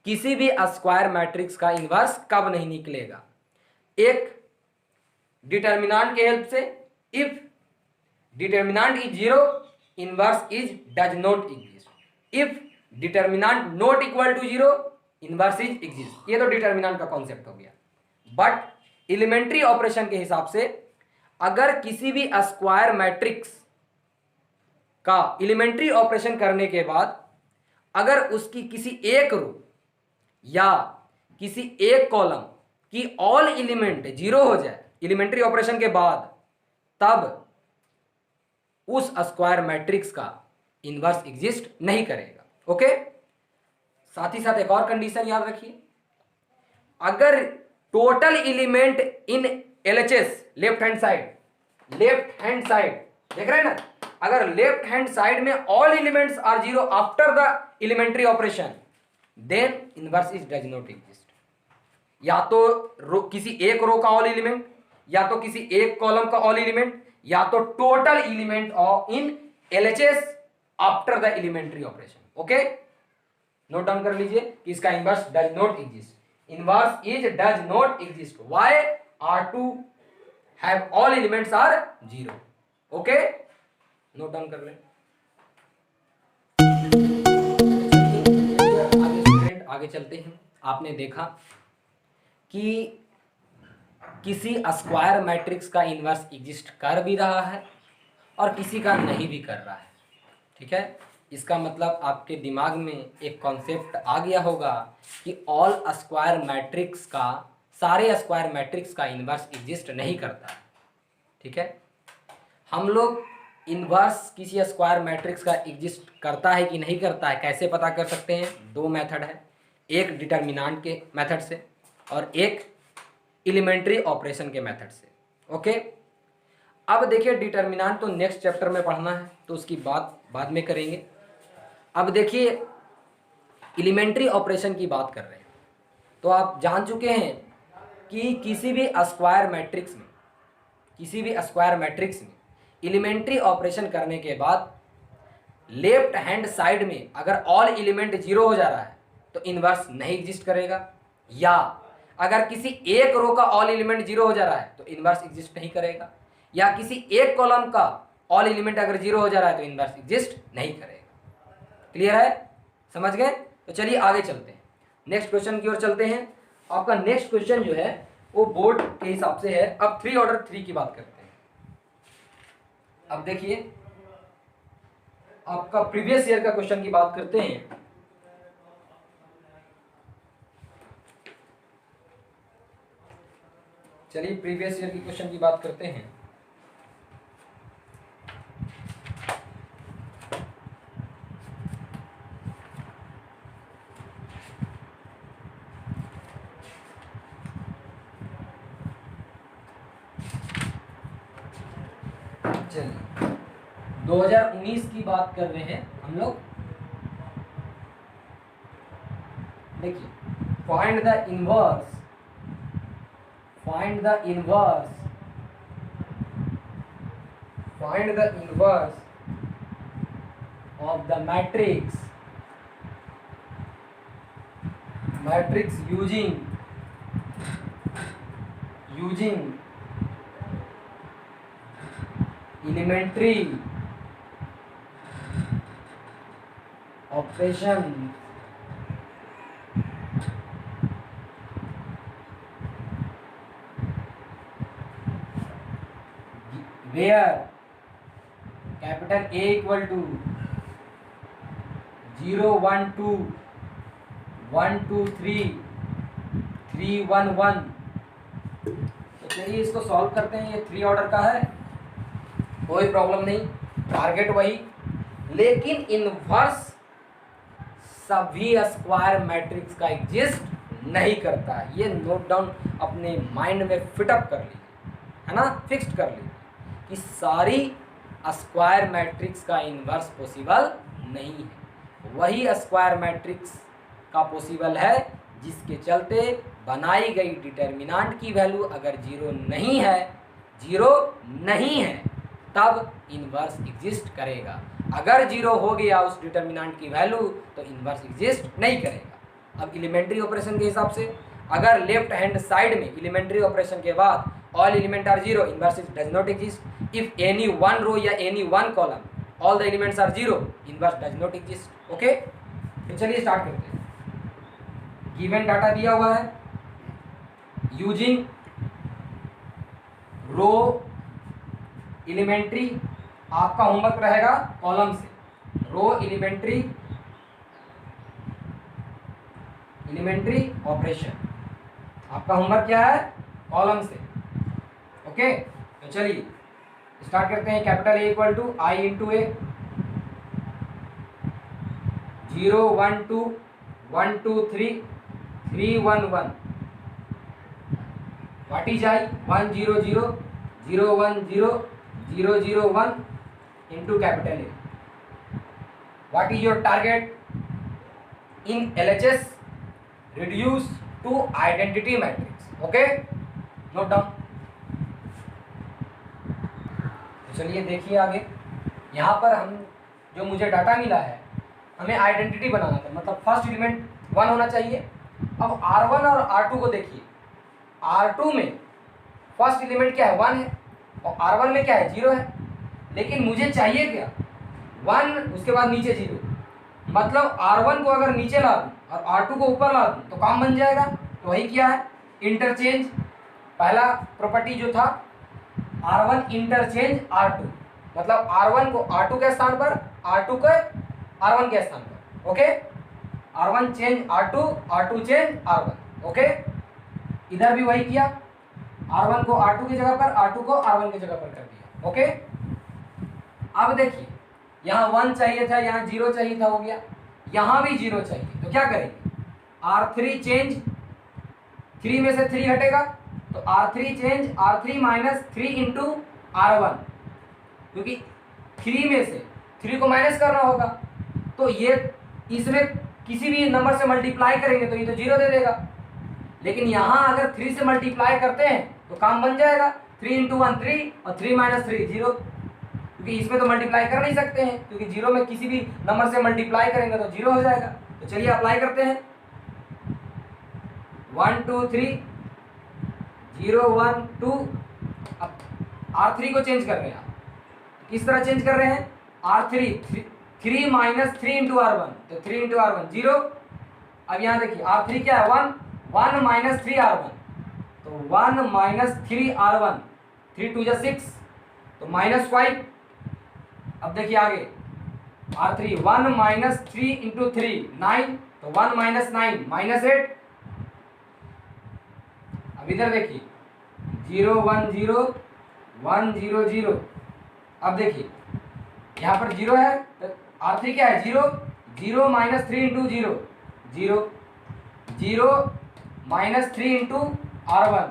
किसी भी स्क्वायर मैट्रिक्स का इनवर्स कब नहीं निकलेगा। एक डिटर्मिनेंट के हेल्प से, if determinant is 0 inverse is does not exist, if determinant not equal to 0 inverse is exist. ये तो डिटर्मिनेंट का कॉन्सेप्ट हो गया। बट एलिमेंट्री ऑपरेशन के हिसाब से अगर किसी भी स्क्वायर मैट्रिक्स का एलिमेंट्री ऑपरेशन करने के बाद अगर उसकी किसी एक रो या किसी एक कॉलम की ऑल एलिमेंट 0 हो जाए एलिमेंट्री ऑपरेशन के बाद, तब उस स्क्वायर मैट्रिक्स का इनवर्स एग्जिस्ट नहीं करेगा। ओके, साथ ही साथ एक और कंडीशन याद रखिए, अगर total element in LHS left hand side देख रहे हैं ना, अगर लेफ्ट हैंड साइड में all elements are 0 after the elementary operation then inverse is does not exist. या तो किसी एक रो का ऑल एलिमेंट, या तो किसी एक कॉलम का ऑल एलिमेंट, या तो total element of in LHS after the elementary operation. Okay, note down कर लीजिए कि इसका inverse does not exist. Inverse is does not exist, why R2 have all elements are 0। Okay, note down कर लें। आगे चलते हैं। आपने देखा कि किसी स्क्वायर मैट्रिक्स का इन्वर्स एग्जिस्ट कर भी रहा है और किसी का नहीं भी कर रहा है। ठीक है, इसका मतलब आपके दिमाग में एक कॉन्सेप्ट आ गया होगा कि ऑल स्क्वायर मैट्रिक्स का, सारे स्क्वायर मैट्रिक्स का इन्वर्स एग्जिस्ट नहीं करता है। ठीक है, हम लोग इन्वर्स किसी स्क्वायर मैट्रिक्स का एग्जिस्ट करता है कि नहीं करता है कैसे पता कर सकते हैं? दो मेथड है, एक डिटर्मिनेंट के मेथड से और एक एलिमेंट्री ऑपरेशन के मेथड से। ओके, अब देखिए डिटर्मिनेंट तो नेक्स्ट चैप्टर में पढ़ना है तो उसकी बात बाद में करेंगे। अब देखिए एलिमेंट्री ऑपरेशन की बात कर रहे हैं तो आप जान चुके हैं कि किसी भी स्क्वायर मैट्रिक्स में एलिमेंट्री ऑपरेशन करने के बाद लेफ्ट हैंड साइड में अगर ऑल एलिमेंट जीरो हो जा रहा है तो इन्वर्स नहीं एग्जिस्ट करेगा, या अगर किसी एक रो का ऑल एलिमेंट जीरो हो जा रहा है तो इन्वर्स एग्जिस्ट नहीं करेगा, या किसी एक कॉलम का ऑल एलिमेंट अगर जीरो हो जा रहा है तो इन्वर्स एग्जिस्ट नहीं करेगा। क्लियर है? समझ गए? तो चलिए आगे चलते हैं, नेक्स्ट क्वेश्चन की ओर चलते हैं। आपका नेक्स्ट क्वेश्चन जो है वो बोर्ड के हिसाब से है। अब 3 ऑर्डर 3 की बात करते हैं। अब देखिए आपका प्रीवियस ईयर का क्वेश्चन की बात करते हैं। चलिए प्रीवियस ईयर की क्वेश्चन की बात करते हैं। चलिए 2019 की बात कर रहे हैं हम लोग। देखिए find the inverse of the matrix using elementary operation where capital A equal to 0 1 2 1 2 3 3 1 1। तो चलिए इसको सॉल्व करते हैं। ये 3 ऑर्डर का है, कोई प्रॉब्लम नहीं, टारगेट वही, लेकिन इनवर्स सभी स्क्वायर मैट्रिक्स का एग्जिस्ट नहीं करता है। ये नोट डाउन अपने माइंड में फिटअप कर लीजिए, है ना, फिक्स्ड कर लीजिए कि सारी स्क्वायर मैट्रिक्स का इनवर्स पॉसिबल नहीं है। वही स्क्वायर मैट्रिक्स का पॉसिबल है जिसके चलते बनाई गई डिटर्मिनेंट की वैल्यू अगर जीरो नहीं है तब इनवर्स एग्जिस्ट करेगा। अगर जीरो हो गया उस डिटर्मिनेंट की वैल्यू तो इनवर्स एग्जिस्ट नहीं करेगा। अब एलिमेंट्री ऑपरेशन के हिसाब से अगर लेफ्ट हैंड साइड में एलिमेंट्री ऑपरेशन के बाद all element are zero, inverse does not exist. If any one row या any one column all the elements are zero, inverse does not exist. Okay, तो चलिए स्टार्ट करते हैं। Given data दिया हुआ है, यूजिंग रो एलिमेंट्री, आपका होमवर्क रहेगा कॉलम से, रो एलिमेंट्री ऑपरेशन, आपका होमवर्क क्या है? कॉलम से। ओके, तो चलिए स्टार्ट करते हैं। Capital A equal to I into A, 0 1 2 1 2 3 3 1 1। What is I? 1 0 0 0 1 0 0 0 1 into capital A. What is your target in LHS? Reduce to identity matrix. Okay, note down. चलिए देखिए आगे, यहाँ पर हम जो मुझे डाटा मिला है हमें आइडेंटिटी बनाना था, मतलब फर्स्ट एलिमेंट 1 होना चाहिए। अब R1 और R2 को देखिए, R2 में फर्स्ट एलिमेंट क्या है? 1 है और R1 में क्या है? 0 है। लेकिन मुझे चाहिए क्या, 1 उसके बाद नीचे 0, मतलब R1 को अगर नीचे ला दूँ और R2 को ऊपर ला दूँ तो काम बन जाएगा। तो वही किया है, इंटरचेंज। पहला प्रॉपर्टी जो था R1 इंटरचेंज R2, मतलब R1 को R2 के स्थान पर, R2 को R1 के स्थान पर। Okay, R1 change R2, R2 change R1। Okay, इधर भी वही किया, R1 को R2 की जगह पर, R2 को R1 की जगह पर कर दिया। ओके, अब देखिए यहाँ 1 चाहिए था, यहाँ 0 चाहिए था, हो गया। यहाँ भी 0 चाहिए, तो क्या करेंगे, R3 चेंज, 3 में से 3 हटेगा तो R3 change R3 minus 3 into R1, क्योंकि 3 में से 3 को माइनस करना होगा, तो ये इसमें किसी भी नंबर से मल्टीप्लाई करेंगे तो ये तो 0 दे देगा। लेकिन यहाँ अगर 3 से मल्टीप्लाई करते हैं तो काम बन जाएगा, 3 इंटू 1 3 और 3 माइनस 3 0, क्योंकि इसमें तो मल्टीप्लाई कर नहीं सकते हैं, क्योंकि 0 में किसी भी नंबर से मल्टीप्लाई करेंगे तो 0 हो जाएगा। तो चलिए अप्लाई करते हैं, 1 2 3 0 1 2। अब R3 को चेंज कर रहे हैं, आप किस तरह चेंज कर रहे हैं, R3 3 माइनस 3 इंटू R1, तो 3 इंटू R1 0। अब यहाँ देखिए R3 क्या है, 1 माइनस 3 R1, तो 1 माइनस 3 R1, 3 2 जा 6, तो माइनस 5। अब देखिए आगे R3 1 माइनस 3 इंटू 3 9, तो 1 माइनस 9 माइनस 8। अब इधर देखिए 0 1 0 1 0 0। अब देखिए यहाँ पर 0 है, तो R3 क्या है, 0 0 minus 3 into 0 0 0 minus 3 into R1,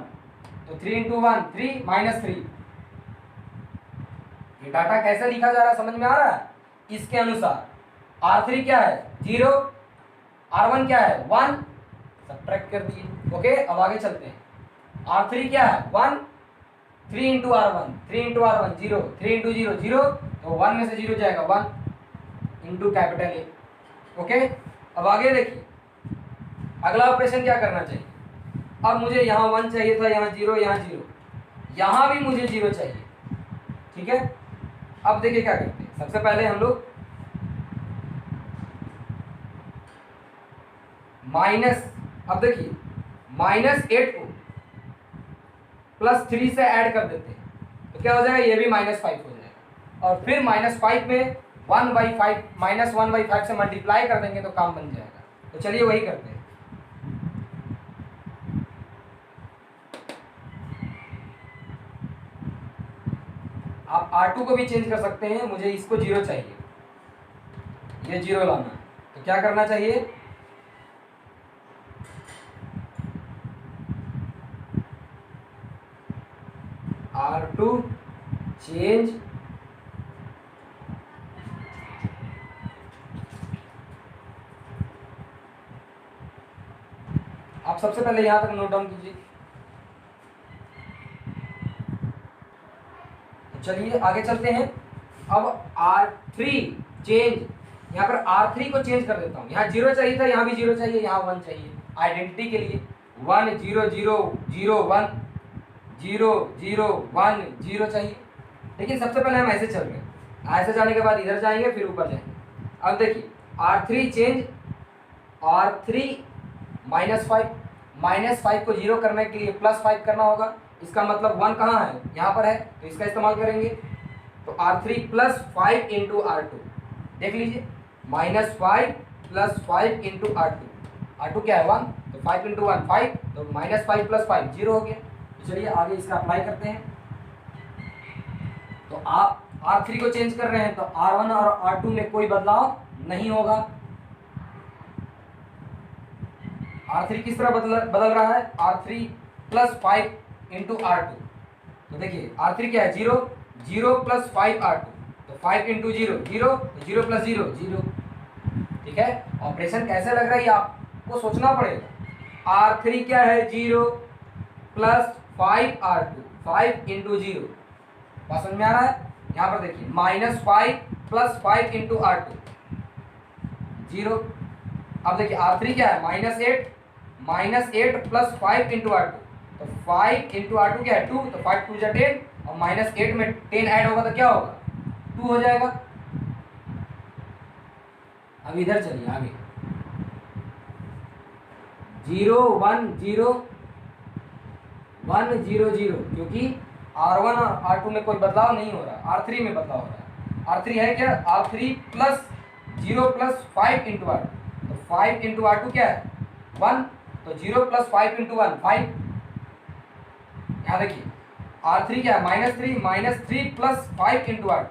तो 3 इंटू 1 3 माइनस 3। ये डाटा कैसे लिखा जा रहा है, समझ में आ रहा है। इसके अनुसार R3 क्या है 0, R1 क्या है 1, सब्ट्रैक्ट कर दिए। ओके, अब आगे चलते हैं, R3 क्या है 1, 3 into R1 3 into R1 0, 3 into 0 0, तो 1 में से 0 जाएगा 1 इंटू कैपिटल ए। ओके, अब आगे देखिए अगला ऑपरेशन क्या करना चाहिए। अब मुझे यहाँ 1 चाहिए था, यहाँ 0, यहाँ 0, यहाँ भी मुझे 0 चाहिए। ठीक है, अब देखिए क्या करते हैं, सबसे पहले हम लोग माइनस, अब देखिए -8 को +3 से ऐड कर देते हैं तो क्या हो जाएगा, ये भी -5 हो जाएगा, और फिर -5 में 1/5 -1/5 से मल्टीप्लाई कर देंगे तो काम बन जाएगा। तो चलिए वही करते हैं, आप R2 को भी चेंज कर सकते हैं, मुझे इसको 0 चाहिए, ये 0 लाना है, तो क्या करना चाहिए, R2 चेंज आप सबसे पहले यहां तक नोट डाउन कीजिए। तो चलिए आगे चलते हैं, अब R3 चेंज, यहाँ पर R3 को चेंज कर देता हूँ, यहाँ 0 चाहिए था, यहाँ भी 0 चाहिए, यहाँ 1 चाहिए, आइडेंटिटी के लिए 1 0 0 0 1 0 0 1 0 चाहिए। लेकिन सबसे पहले हम ऐसे चल रहे हैं, ऐसे जाने के बाद इधर जाएंगे फिर ऊपर जाएंगे। अब देखिए R3 चेंज R3 -5 को 0 करने के लिए +5 करना होगा, इसका मतलब 1 कहाँ है, यहाँ पर है, तो इसका इस्तेमाल करेंगे। तो R3 +5 इंटू R2, देख लीजिए -5 +5 इंटू R2 क्या है 1, तो 5 इंटू 1 5, तो -5 + 5 0 हो गया। तो चलिए आगे इसका अप्लाई करते हैं। तो आप R3 को चेंज कर रहे हैं तो R1 और R2 में कोई बदलाव नहीं होगा। R3 किस तरह बदल रहा है, R3 +5 इंटू R2, तो देखिए R3 क्या है 0 0 +5 R2, तो 5 इंटू 0 0, 0 + 0 0। ठीक है, ऑपरेशन कैसे लग रहा है ये आपको सोचना पड़ेगा। R3 क्या है 0 +5 R2, 5 इंटू 0, बात समझ में आ रहा है। यहाँ पर देखिए -5 +5 इंटू R2 0। अब देखिए R3 क्या है -8 + 5 इंटू R2, तो 5 इंटू R2 क्या है 2, तो 5 2 जा 10, और -8 में 10 ऐड होगा तो क्या होगा 2 हो जाएगा। अब इधर चलिए आगे, 0 1 0 1 0 0, क्योंकि R1 और R2 में कोई बदलाव नहीं हो रहा, R3 में बदलाव हो रहा है। R3 है क्या, R3 plus 0 plus 5 into R, तो 5 इंटू R2 क्या है 1, तो 0 प्लस 5 इंटू 1 5। यहाँ देखिए R3 क्या है -3 प्लस 5 इंटू R2,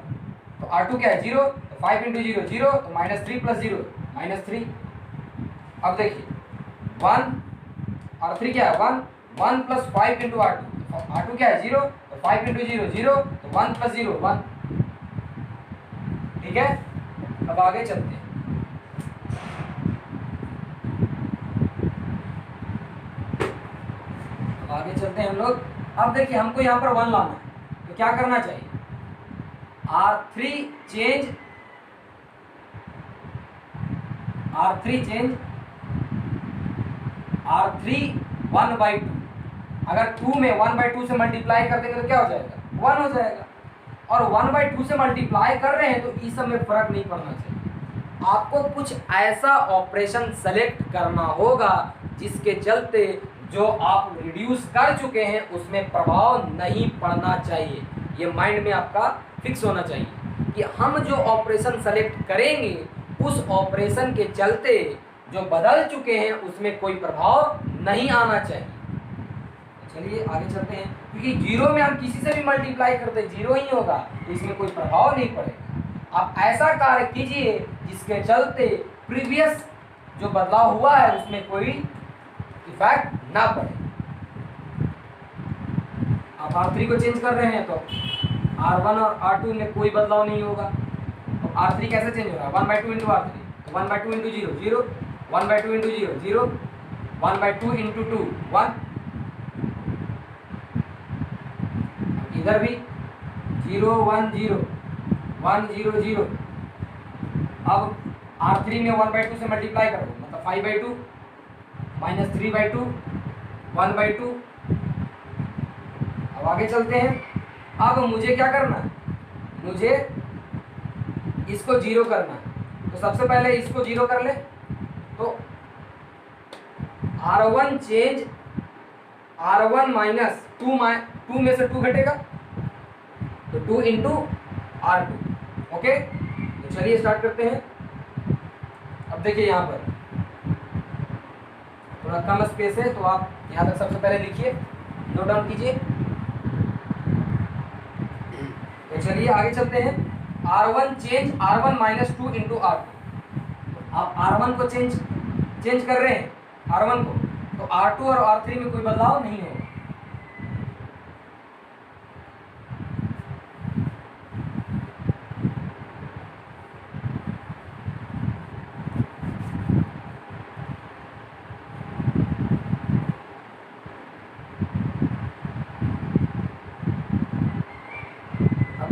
तो R2 क्या है 0, तो 5 इंटू 0 0, तो -3 प्लस 0 -3। अब देखिए 1, R3 क्या है 1 1 प्लस 5 इंटू R2, R2 क्या है 0, तो 5 इंटू 0 0, तो 1 प्लस 0 1। ठीक है, अब आगे चलते हैं। आगे चलते हैं हम लोग। अब देखिए हमको यहाँ पर 1 लाना है, तो क्या करना चाहिए, R3 चेंज R3 1/2। अगर 2 में 1/2 से मल्टीप्लाई कर देंगे तो क्या हो जाएगा 1 हो जाएगा, और 1/2 से मल्टीप्लाई कर रहे हैं तो इस सब में फर्क नहीं पड़ना चाहिए। आपको कुछ ऐसा ऑपरेशन सेलेक्ट करना होगा जिसके चलते जो आप रिड्यूस कर चुके हैं उसमें प्रभाव नहीं पड़ना चाहिए। ये माइंड में आपका फिक्स होना चाहिए कि हम जो ऑपरेशन सेलेक्ट करेंगे उस ऑपरेशन के चलते जो बदल चुके हैं उसमें कोई प्रभाव नहीं आना चाहिए। चलिए आगे चलते हैं, क्योंकि 0 में हम किसी से भी मल्टीप्लाई करते हैं 0 ही होगा, तो इसमें कोई प्रभाव नहीं पड़ेगा। आप ऐसा कार्य कीजिए जिसके चलते प्रीवियस जो बदलाव हुआ है उसमें कोई इफेक्ट ना पड़े। आप R3 को चेंज कर रहे हैं तो R1 और R2 में कोई बदलाव नहीं होगा। तो R3 कैसे चेंज हो रहा है 1/2 into R3, 1/2 into 0 0, 1/2 into 0 0, 1/2 into 2 1। इधर भी 0 1 0 1 0 0। अब R3 में 1/2 से मल्टीप्लाई करो मतलब 5/2 -3/2 1/2। अब आगे चलते हैं। अब मुझे क्या करना है, मुझे इसको 0 करना है, तो सबसे पहले इसको 0 कर ले, तो R1 चेंज R1 माइनस 2 में से 2 घटेगा तो 2 इंटू R2। ओके, तो चलिए स्टार्ट करते हैं। अब देखिए यहाँ पर थोड़ा कम स्पेस है तो आप यहाँ तक सबसे पहले लिखिए, नोट डाउन कीजिए। तो चलिए आगे चलते हैं। R1 change R1 minus 2 into R2। आप R1 को चेंज कर रहे हैं R1 को, तो R2 और R3 में कोई बदलाव नहीं होगा।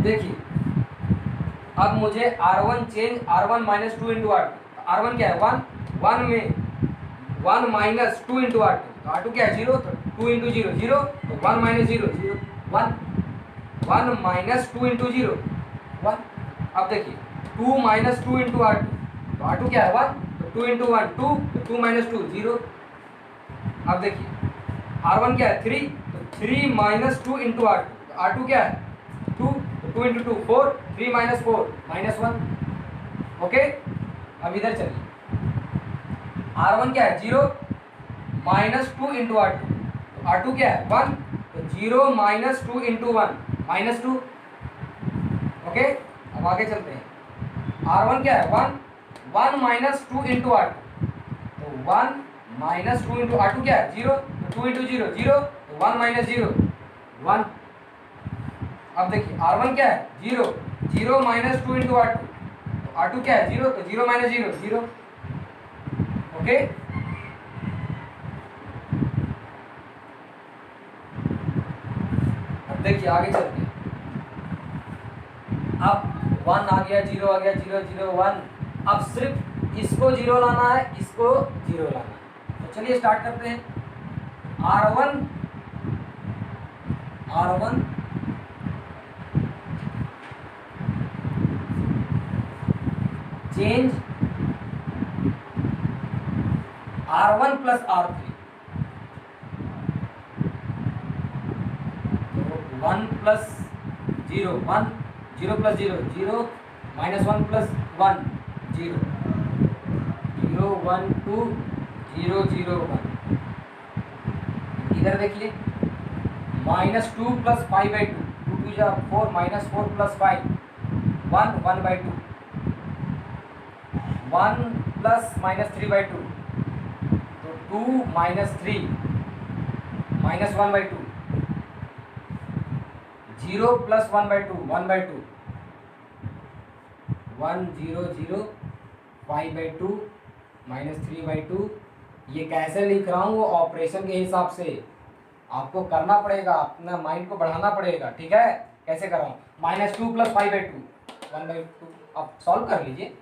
देखिए अब मुझे R1 change R1 minus 2 into R2। R1 क्या है 1 1 में 1 माइनस 2 इंटू R2, तो R2 क्या है 0, तो 2 इंटू 0 0, तो 1 माइनस 0 0 1 1 माइनस 2 इंटू 0 1। अब देखिए 2 माइनस 2 इंटू R2, तो R2 क्या है 1, तो 2 इंटू 1 2, तो 2 माइनस 2 0। अब देखिए R1 क्या है 3, तो 3 माइनस 2 इंटू R2, तो R2 क्या है 2, 2 इंटू 2 4, 3 माइनस 4 -1। ओके, अब इधर चलिए R1 क्या है 0 माइनस 2 इंटू R2, तो R2 क्या है 1, तो 0 माइनस 2 इंटू 1 -2। ओके, अब आगे चलते हैं। R1 क्या है 1 1 माइनस 2 इंटू R2, तो 1 माइनस 2 इंटू R2 क्या है 0, तो 2 इंटू 0 0, तो 1 माइनस 0 1। अब देखिए R1 क्या है 0 0 माइनस 2 इंटू R2, तो R2 क्या है 0, तो 0 माइनस 0 0। ओके, अब देखिए आगे चलते हैं। अब 1 आ गया 0 आ गया 0 0 1। अब सिर्फ इसको 0 लाना है, इसको 0 लाना है। तो चलिए स्टार्ट करते हैं। R1 R1 change R1 plus R3, तो 1 प्लस 0 1, 0 प्लस 0 0, माइनस 1 प्लस 1 0, 0 1 2 0 0 1। इधर देखिए माइनस 2 प्लस 5/2, 2 2 जा 4, माइनस 4 प्लस 5 1 1/2, 1 प्लस माइनस 3/2, तो 2 माइनस 3 माइनस 1/2, 0 प्लस 1/2 1/2, 1 0 0 5/2 माइनस 3/2। ये कैसे लिख रहा हूँ वो ऑपरेशन के हिसाब से आपको करना पड़ेगा, अपना माइंड को बढ़ाना पड़ेगा, ठीक है। कैसे कर रहा हूँ, माइनस 2 प्लस 5/2 1/2, अब सॉल्व कर लीजिए।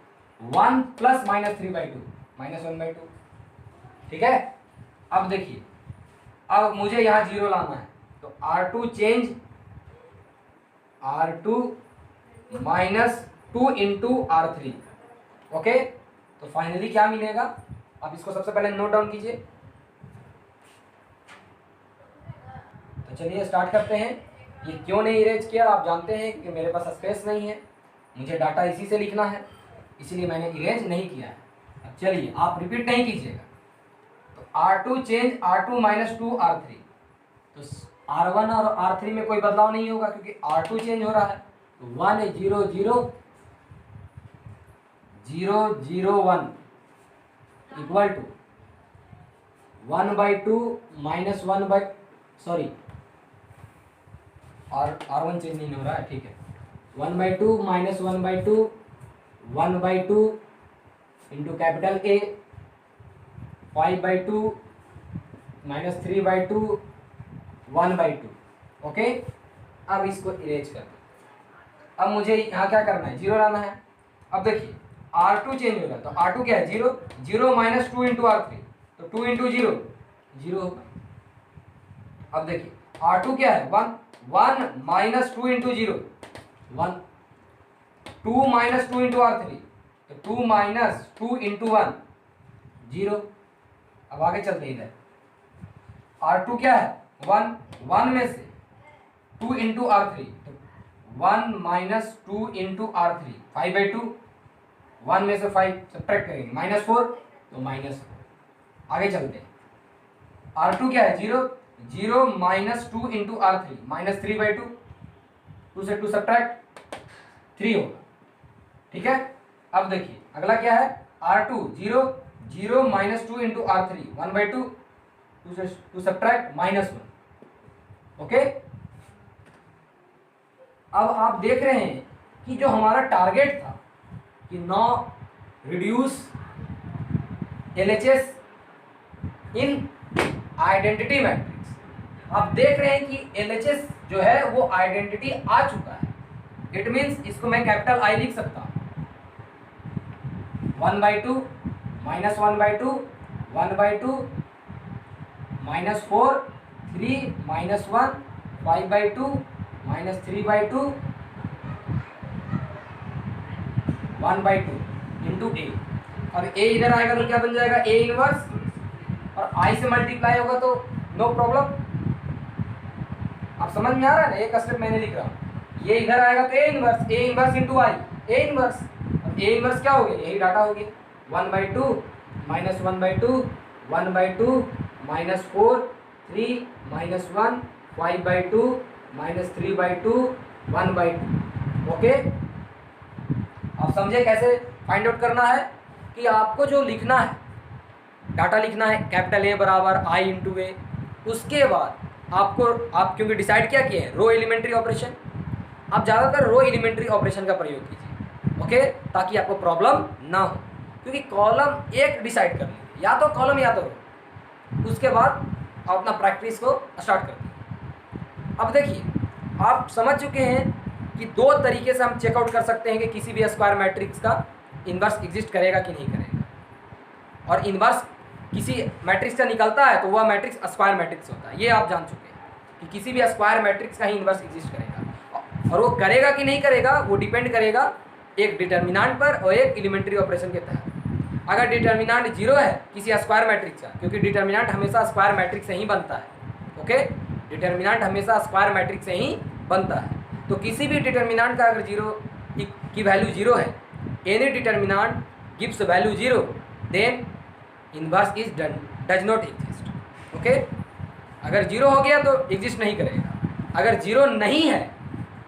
1 प्लस माइनस 3/2 माइनस 1/2, ठीक है। अब देखिए, अब मुझे यहाँ 0 लाना है, तो R2 change R2 minus 2 into R3, okay. तो फाइनली क्या मिलेगा, आप इसको सबसे पहले नोट डाउन कीजिए। तो चलिए स्टार्ट करते हैं। ये क्यों नहीं इरेज किया, आप जानते हैं कि मेरे पास स्पेस नहीं है, मुझे डाटा इसी से लिखना है, इसीलिए मैंने इरेज नहीं किया है। अब चलिए आप रिपीट नहीं कीजिएगा। तो R2 change R2 minus 2 R3, तो R1 और R3 में कोई बदलाव नहीं होगा क्योंकि R2 चेंज हो रहा है। तो 1 0 0 0 0 1 इक्वल टू 1/2 माइनस 1/, और R1 चेंज नहीं हो रहा है, ठीक है। 1/2 minus 1/2 1/2 into capital A, 5/2 minus 3/2 1/2, okay. अब इसको इरेज कर दो। अब मुझे यहाँ क्या करना है, 0 लाना है। अब देखिए R2 चेंज हो रहा है, तो R2 क्या है 0, 0 माइनस 2 इंटू R3, तो 2 इंटू 0 0 होगा। अब देखिए R2 क्या है 1, 1 minus 2 into 0 1, 2 minus 2 into R3, तो 2 माइनस 2 इंटू 1 0। अब आगे चलते हैं, इधर R2 क्या है 1, 1 में से 2 इंटू R3, तो 1 माइनस 2 इंटू R3 5/2, 1 में से 5 सब्ट्रैक्ट करेंगे माइनस 4, तो माइनस 4। आगे चलते हैं, R2 क्या है 0, 0 माइनस 2 इंटू R3 माइनस 3/2, 2 से 2 सब्ट्रैक्ट 3 होगा, ठीक है। अब देखिए अगला क्या है R2 0, 0 माइनस 2 इंटू R3 1/2, 2 से 2 सब्ट्रैक्ट माइनस 1, ओके। अब आप देख रहे हैं कि जो हमारा टारगेट था कि नाउ रिड्यूस LHS इन आइडेंटिटी मैट्रिक्स, आप देख रहे हैं कि LHS जो है वो आइडेंटिटी आ चुका है। इट मीन्स इसको मैं कैपिटल I लिख सकता हूँ, 1/2 minus 1/2 1/2 minus 4 3 minus 1 5/2 minus 3/2 1/2 into A। अब A इधर आएगा तो क्या बन जाएगा A इनवर्स, और I से मल्टीप्लाई होगा तो नो प्रॉब्लम। आप समझ में आ रहा है ना, एक स्टेप मैंने लिख रहा हूँ, ये इधर आएगा तो A inverse into I, A inverse. अब A इनवर्स क्या हो गया, यही डाटा हो गया 1/2 minus 1/2 1/2 minus 4 3 minus 1 5/2 minus 3/2 1/2, okay. आप समझे कैसे फाइंड आउट करना है कि आपको जो लिखना है, डाटा लिखना है कैपिटल A बराबर I इंटू A, उसके बाद आप क्योंकि डिसाइड क्या किए हैं रो एलिमेंट्री ऑपरेशन, आप ज़्यादातर रो एलिमेंट्री ऑपरेशन का प्रयोग कीजिए, ओके, ताकि आपको प्रॉब्लम ना हो। क्योंकि कॉलम एक डिसाइड कर लीजिए, या तो कॉलम या तो रो, उसके बाद आप अपना प्रैक्टिस को स्टार्ट कर दीजिए। अब देखिए आप समझ चुके हैं कि दो तरीके से हम चेकआउट कर सकते हैं कि किसी भी स्क्वायर मैट्रिक्स का इन्वर्स एग्जिस्ट करेगा कि नहीं करेगा, और इन्वर्स किसी मैट्रिक्स का निकलता है तो वह मैट्रिक्स स्क्वायर मैट्रिक्स होता है। ये आप जान चुके हैं कि किसी भी स्क्वायर मैट्रिक्स का ही इन्वर्स एग्जिस्ट करेगा, और वो करेगा कि नहीं करेगा वो डिपेंड करेगा एक डिटर्मिनांट पर और एक एलिमेंट्री ऑपरेशन के तहत। अगर डिटर्मिनांट जीरो है किसी स्क्वायर मैट्रिक्स का, क्योंकि डिटर्मिनांट हमेशा स्क्वायर मैट्रिक्स से ही बनता है, ओके, डिटर्मिनांट हमेशा स्क्वायर मैट्रिक्स से ही बनता है। तो किसी भी डिटर्मिनांट का अगर जीरो की वैल्यू जीरो है, any determinant gives value zero, then inverse is does not exist, okay. अगर जीरो हो गया तो एग्जिस्ट नहीं करेगा, अगर जीरो नहीं है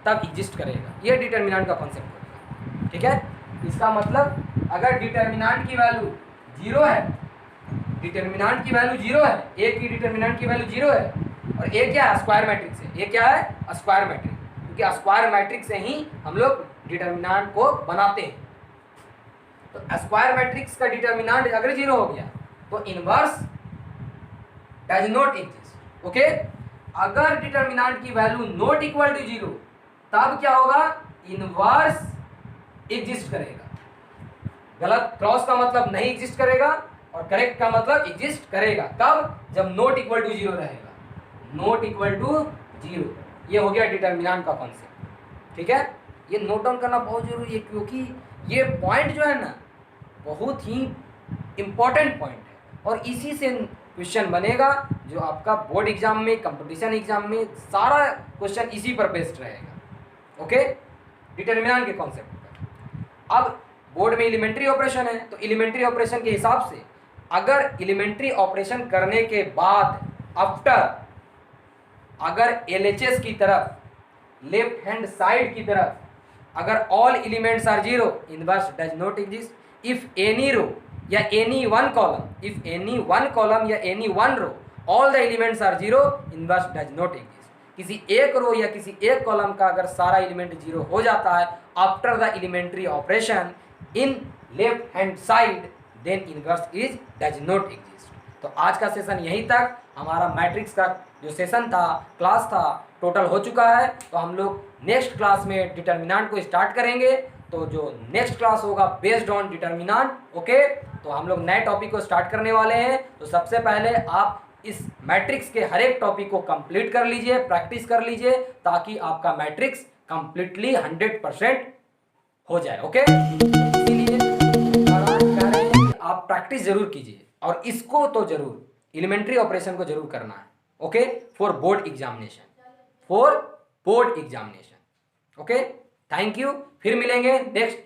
तब एग्जिस्ट करेगा। ये डिटर्मिनांट का कॉन्सेप्ट होगा, ठीक है। इसका मतलब अगर डिटर्मिनांट की वैल्यू जीरो है, डिटर्मिनांट की वैल्यू जीरो है, ए की डिटर्मिनांट की वैल्यू जीरो है, और ए क्या है, स्क्वायर मैट्रिक्स है, ये क्या है, स्क्वायर मैट्रिक्स, क्योंकि स्क्वायर मैट्रिक्स से ही हम लोग डिटर्मिनांट को बनाते हैं। तो स्क्वायर मैट्रिक्स का डिटर्मिनांट अगर जीरो हो गया तो inverse does not exist, okay. अगर डिटर्मिनांट की value not equal to zero तब क्या होगा, इनवर्स एग्जिस्ट करेगा। गलत क्रॉस का मतलब नहीं एग्जिस्ट करेगा, और करेक्ट का मतलब एग्जिस्ट करेगा। कब, जब नॉट इक्वल टू जीरो रहेगा, नॉट इक्वल टू जीरो। ये हो गया डिटर्मिनांट का कॉन्सेप्ट, ठीक है। ये नोट डाउन करना बहुत जरूरी है, क्योंकि ये पॉइंट जो है ना बहुत ही इंपॉर्टेंट पॉइंट है, और इसी से क्वेश्चन बनेगा जो आपका बोर्ड एग्जाम में, कंपटीशन एग्जाम में सारा क्वेश्चन इसी पर बेस्ड रहेगा, ओके, डिटर्मिनेंट के कॉन्सेप्ट पर। अब बोर्ड में एलिमेंट्री ऑपरेशन है, तो एलिमेंट्री ऑपरेशन के हिसाब से अगर एलिमेंट्री ऑपरेशन करने के बाद आफ्टर अगर एलएचएस की तरफ, लेफ्ट हैंड साइड की तरफ, अगर all elements are zero, inverse does not exist. If any row या any one column, if any one column या any one row, all the elements are zero, inverse does not exist. किसी एक रो या किसी एक कॉलम का अगर सारा एलिमेंट जीरो हो जाता है after the elementary operation in left hand side, then inverse is does not exist. तो आज का सेशन यहीं तक। हमारा मैट्रिक्स का जो सेशन था, क्लास था, टोटल हो चुका है। तो हम लोग नेक्स्ट क्लास में डिटर्मिनेंट को स्टार्ट करेंगे। तो जो नेक्स्ट क्लास होगा बेस्ड ऑन डिटर्मिनेंट, ओके। तो हम लोग नए टॉपिक को स्टार्ट करने वाले हैं। तो सबसे पहले आप इस मैट्रिक्स के हर एक टॉपिक को कंप्लीट कर लीजिए, प्रैक्टिस कर लीजिए, ताकि आपका मैट्रिक्स कंप्लीटली 100% हो जाए, ओके। इसीलिए आप प्रैक्टिस जरूर कीजिए, और इसको तो जरूर एलिमेंट्री ऑपरेशन को जरूर करना है, okay, for board examination, for board examination, okay. Thank you. फिर मिलेंगे नेक्स्ट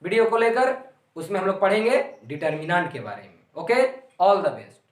वीडियो को लेकर, उसमें हम लोग पढ़ेंगे डिटर्मिनेंट के बारे में, ओके। All the best.